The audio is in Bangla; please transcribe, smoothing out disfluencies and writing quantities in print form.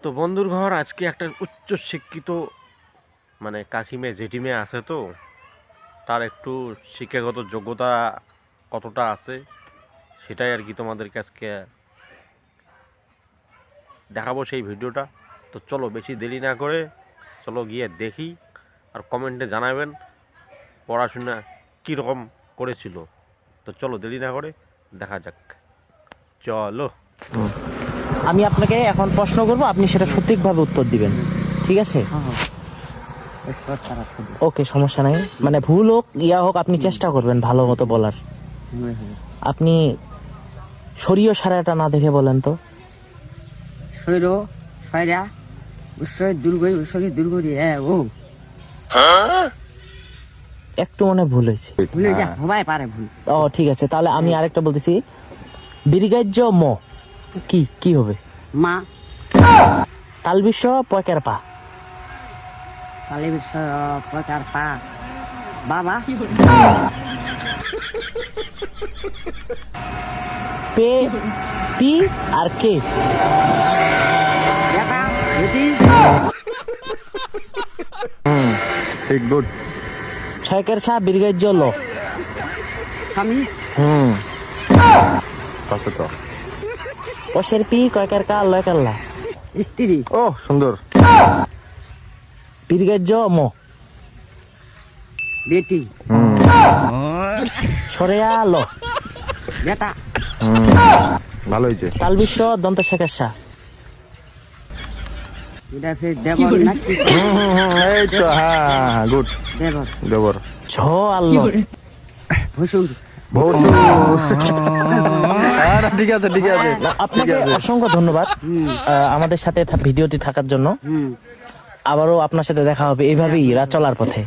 তো বন্ধুর ঘর আজকে একটা উচ্চ শিক্ষিত মানে কাকিমে জেঠিমে আছে, তো তার একটু শিক্ষাগত যোগ্যতা কতটা আছে সেটাই আর কি তোমাদেরকে আজকে দেখাবো সেই ভিডিওটা। তো চলো বেশি দেরি না করে চলো গিয়ে দেখি, আর কমেন্টে জানাবেন পড়াশোনা কীরকম করেছিল। তো চলো দেরি না করে দেখা যাক, চলো। আমি আপনাকে এখন প্রশ্ন করব, আপনি সেটা সঠিকভাবে উত্তর দিবেন, ঠিক আছে? ওকে, সমস্যা নাই। মানে ভুল হোক ইয়া হোক, আপনি চেষ্টা করবেন ভালো মতো বলার। আপনি শরীয় সারাটা না দেখে বলেন তো। শৈর শয়রা উৎসয় দুর্গই উৎসর্গের দুর্গরি ও একটু মনে ভুল হয়েছে। ভুলে যা হবাই পারে ভুল। ও ঠিক আছে, তাহলে আমি আরেকটা বলতেছি। দীর্ঘাজ্য ম কি কি হবে? মা তালবিশ্ব পয়কার পা। কালী বিশ্ব প্রকার পা বাবা পে পি আর কে। দেখা বেটি ঠিক গুড। ছয়কের ছা দীর্ঘাজ্য ল। স্বামী কত তো পশের পি কয়কার কা লয়কার লা। স্ত্রী ও সুন্দর। দীর্ঘাজ্য ম বেটি সরেয়া ল। বেটা ভালো হয়েছে। তালবিশ্ব দন্ত শেখের সা। এটা ফের দেবর নাকি এই তো হ্যাঁ গুড। দেবর দেবর ঝ আর ল। হুসুর ঠিক আছে ঠিক আছে ঠিক আপনাকে আছে। অসংখ্য ধন্যবাদ আমাদের সাথে ভিডিওটি থাকার জন্য। আবারও আপনার সাথে দেখা হবে এইভাবেই চলার পথে।